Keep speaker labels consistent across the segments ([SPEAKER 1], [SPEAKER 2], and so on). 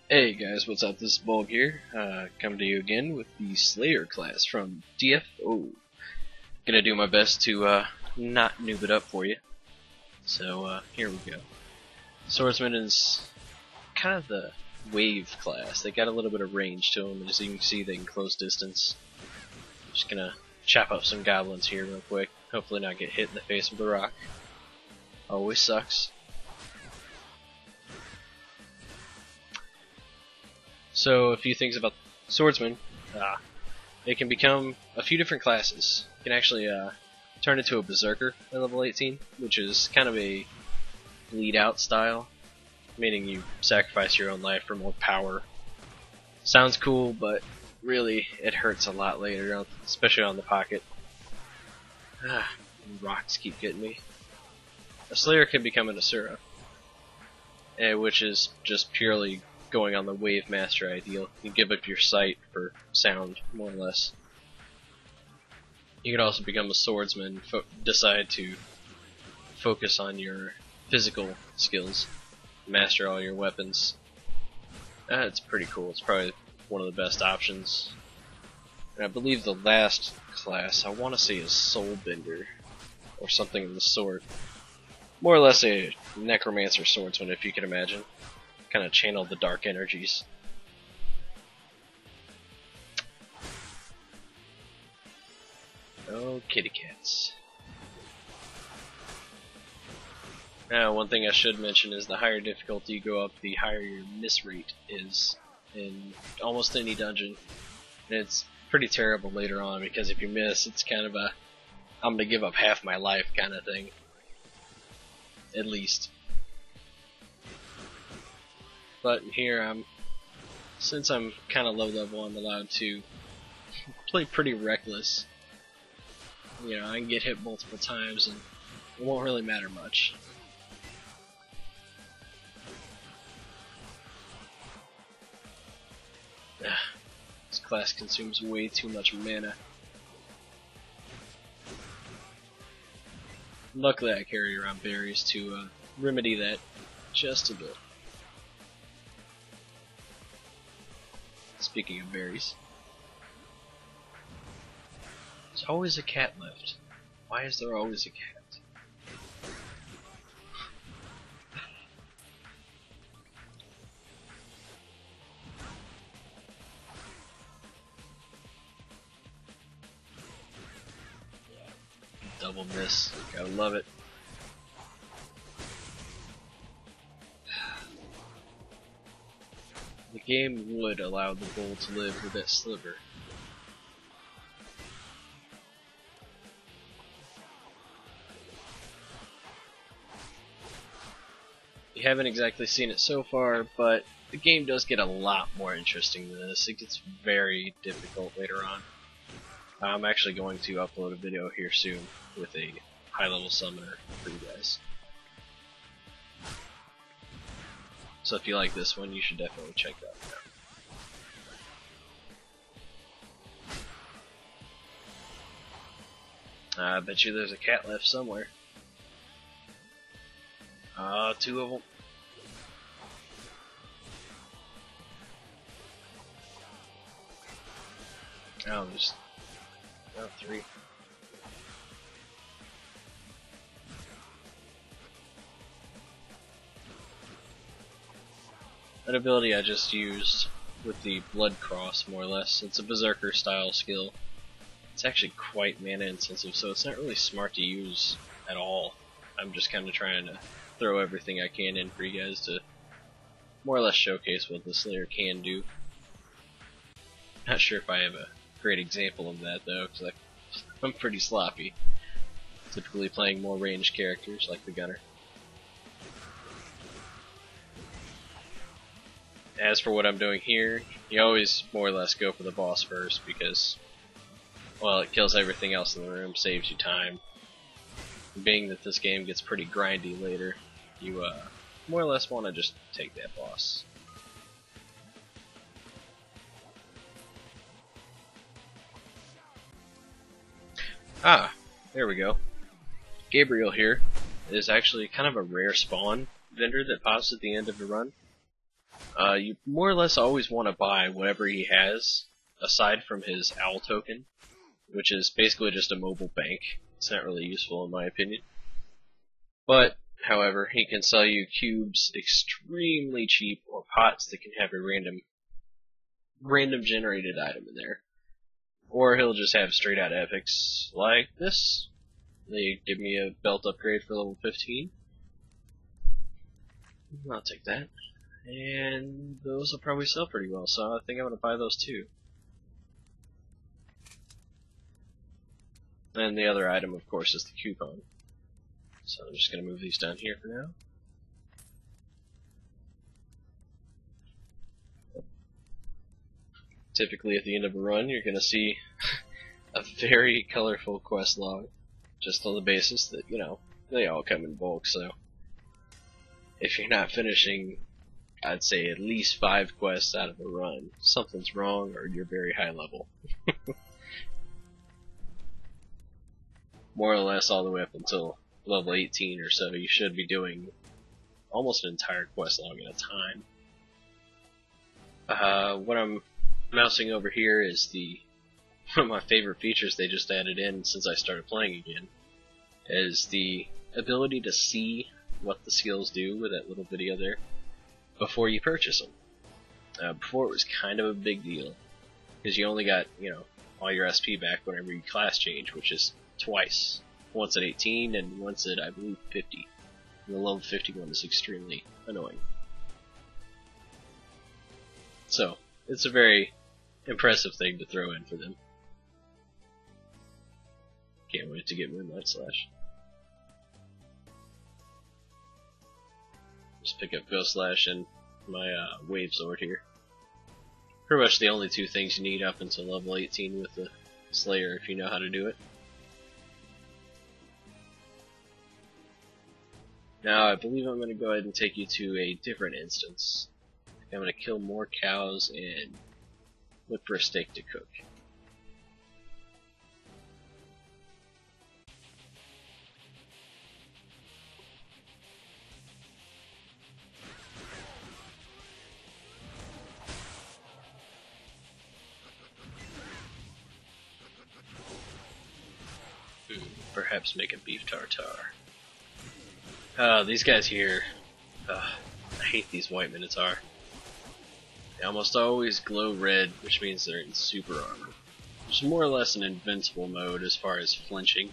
[SPEAKER 1] Hey guys, what's up? This is Bolg here, coming to you again with the Slayer class from DFO. Gonna do my best to not noob it up for you. So here we go. Swordsman is kind of the wave class. They got a little bit of range to them, as you can see they can close distance. Just gonna chop up some goblins here real quick. Hopefully not get hit in the face with a rock. Always sucks. So a few things about swordsman. They can become a few different classes. You can actually turn into a berserker at level 18, which is kind of a bleed out style, meaning you sacrifice your own life for more power. Sounds cool, but really it hurts a lot later, especially on the pocket. Rocks keep getting me. A slayer can become an asura, which is just purely going on the wave master ideal. You give up your sight for sound, more or less. You could also become a swordsman, decide to focus on your physical skills, master all your weapons. It's pretty cool. It's probably one of the best options. And I believe the last class, I want to say, is Soulbender, or something of the sort. More or less a necromancer swordsman, if you can imagine. Kind of channel the dark energies. Oh, kitty cats. Now, one thing I should mention is the higher difficulty you go up, the higher your miss rate is in almost any dungeon. And it's pretty terrible later on, because if you miss, it's kind of a I'm gonna give up half my life kind of thing. At least. But here since I'm kind of low level, I'm allowed to play pretty reckless. You know, I can get hit multiple times and it won't really matter much. This class consumes way too much mana. Luckily I carry around berries to remedy that just a bit. Speaking of berries, there's always a cat left. Why is there always a cat? Double miss. Gotta love it. The game would allow the bull to live with that sliver. You haven't exactly seen it so far, but the game does get a lot more interesting than this. It gets very difficult later on. I'm actually going to upload a video here soon with a high-level summoner for you guys. So if you like this one, you should definitely check that out. I bet you there's a cat left somewhere. Two of them. Oh, there's three. That ability I just used with the Blood Cross, more or less. It's a berserker style skill. It's actually quite mana intensive, so it's not really smart to use at all. I'm just kind of trying to throw everything I can in for you guys to more or less showcase what the Slayer can do. Not sure if I have a great example of that though, because I'm pretty sloppy. Typically playing more ranged characters like the Gunner. As for what I'm doing here, you always more or less go for the boss first because, well, it kills everything else in the room, saves you time. Being that this game gets pretty grindy later, you more or less want to just take that boss. There we go. Gabriel here is actually kind of a rare spawn vendor that pops at the end of the run. You more or less always want to buy whatever he has, aside from his owl token, which is basically just a mobile bank. It's not really useful in my opinion. But, however, he can sell you cubes extremely cheap, or pots that can have a random generated item in there. Or he'll just have straight out epics like this. They give me a belt upgrade for level 15. I'll take that. And those will probably sell pretty well, so I think I'm going to buy those too. And the other item, of course, is the coupon. So I'm just going to move these down here for now. Typically at the end of a run, you're going to see a very colorful quest log, just on the basis that, you know, they all come in bulk, so if you're not finishing, I'd say at least 5 quests out of a run, something's wrong or you're very high level. More or less all the way up until level 18 or so, you should be doing almost an entire quest log at a time. What I'm mousing over here is one of my favorite features they just added in since I started playing again, is the ability to see what the skills do with that little video there before you purchase them. Before it was kind of a big deal, because you only got, you know, all your SP back whenever you class change, which is twice. Once at 18 and once at, I believe, 50. And the level 51 is extremely annoying. So, it's a very impressive thing to throw in for them. Can't wait to get Moonlight Slash. Just pick up Ghost Slash and my Wave Sword here. Pretty much the only two things you need up until level 18 with the Slayer if you know how to do it. Now I believe I'm going to go ahead and take you to a different instance. I'm going to kill more cows and look for a steak to cook. Perhaps make a beef tartare. These guys here, I hate these white Minotaur. They almost always glow red, which means they're in super armor. Which is more or less an invincible mode as far as flinching.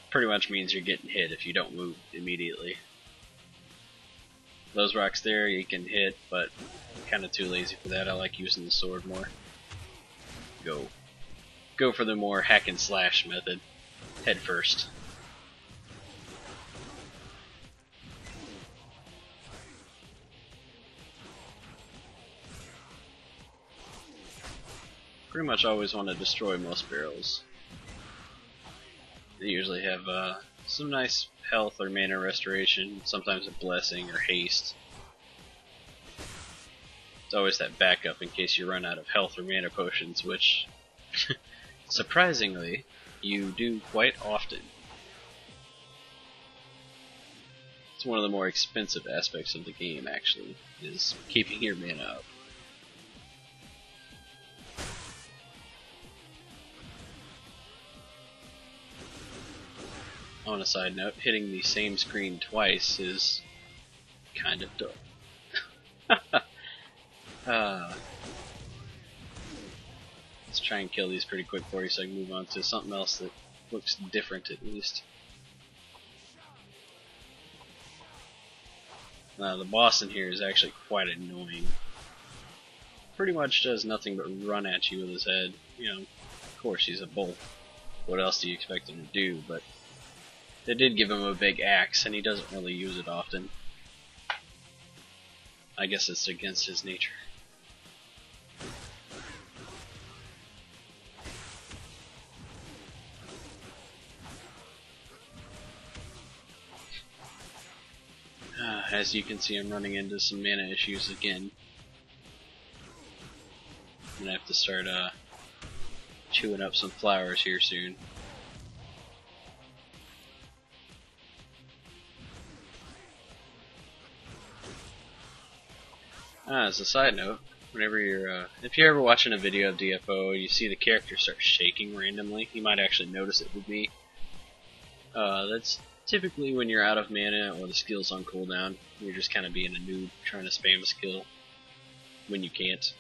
[SPEAKER 1] Pretty much means you're getting hit if you don't move immediately. Those rocks there you can hit, but I'm kinda too lazy for that. I like using the sword more. Go for the more hack and slash method. Head first. Pretty much always want to destroy most barrels. They usually have some nice health or mana restoration, sometimes a blessing or haste. It's always that backup in case you run out of health or mana potions, which surprisingly you do quite often. It's one of the more expensive aspects of the game, actually, is keeping your mana up. On a side note, hitting the same screen twice is kind of dumb. Let's try and kill these pretty quick for you so I can move on to something else that looks different at least. The boss in here is actually quite annoying. Pretty much does nothing but run at you with his head. You know, of course he's a Bolg. What else do you expect him to do? But they did give him a big axe, and he doesn't really use it often. I guess it's against his nature. As you can see, I'm running into some mana issues again. I'm gonna have to start chewing up some flowers here soon. As a side note, whenever you're, if you're ever watching a video of DFO, you see the character start shaking randomly, you might actually notice it with me. That's typically when you're out of mana or the skill's on cooldown. You're just kind of being a noob trying to spam a skill when you can't.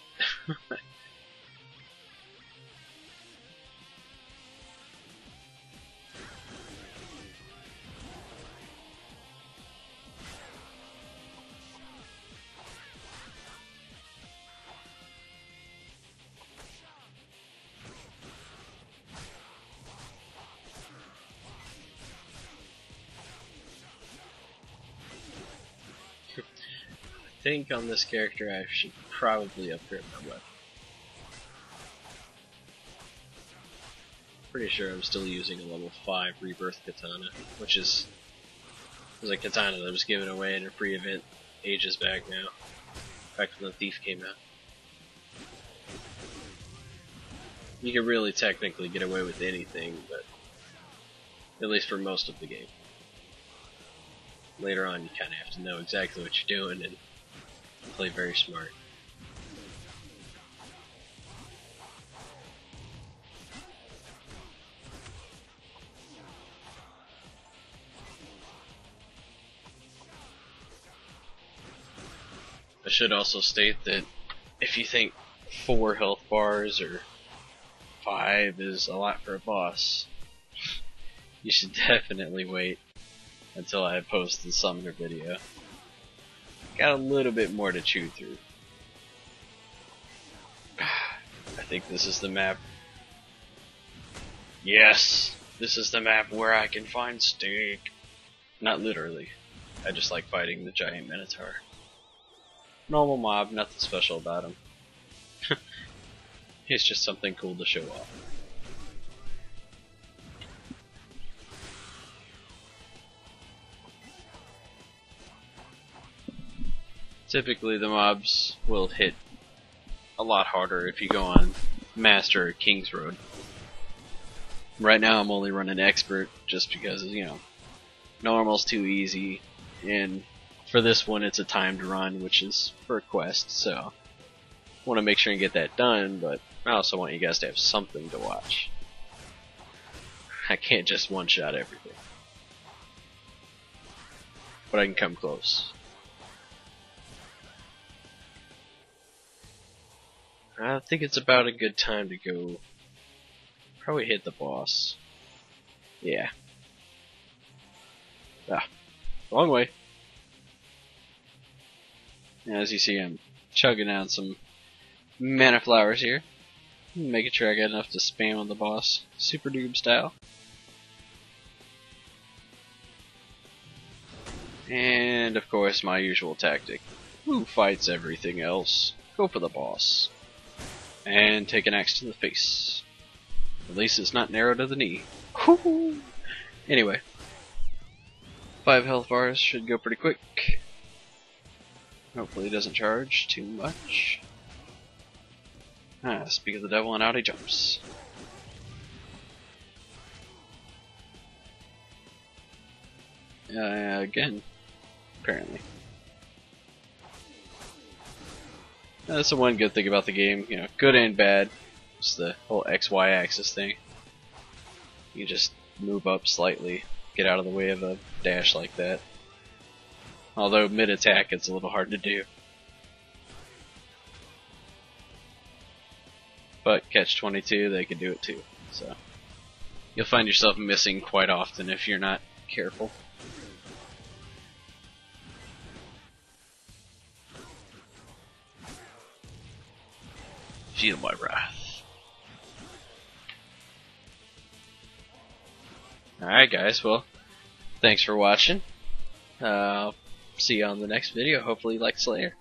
[SPEAKER 1] I think on this character I should probably upgrade my weapon. Pretty sure I'm still using a level 5 Rebirth Katana, which is a katana that was given away in a free event ages back now. Back when the Thief came out. You can really technically get away with anything, but at least for most of the game. Later on you kinda have to know exactly what you're doing and play very smart. I should also state that if you think 4 health bars or 5 is a lot for a boss, you should definitely wait until I post the summoner video. Got a little bit more to chew through. I think this is the map. Yes! This is the map where I can find steak. Not literally. I just like fighting the giant minotaur. Normal mob, nothing special about him. It's just something cool to show off. Typically the mobs will hit a lot harder if you go on Master or King's Road. Right now I'm only running Expert just because, you know, Normal's too easy, and for this one it's a timed run, which is for a quest, so I want to make sure and get that done, but I also want you guys to have something to watch. I can't just one-shot everything. But I can come close. I think it's about a good time to go probably hit the boss. Yeah. Ah, long way. As you see, I'm chugging down some mana flowers here. Making sure I got enough to spam on the boss. Super noob style. And of course my usual tactic. Who fights everything else? Go for the boss. And take an axe to the face. At least it's not narrow to the knee. Woo-hoo. Anyway. 5 health bars should go pretty quick. Hopefully it doesn't charge too much. Ah, speak of the devil and out he jumps. Again, apparently. That's the one good thing about the game, you know, good and bad. It's the whole XY axis thing. You just move up slightly, get out of the way of a dash like that. Although mid-attack it's a little hard to do. But catch-22, they can do it too. So you'll find yourself missing quite often if you're not careful. Feel my wrath. Alright guys, well, thanks for watching. See you on the next video. Hopefully you like Slayer.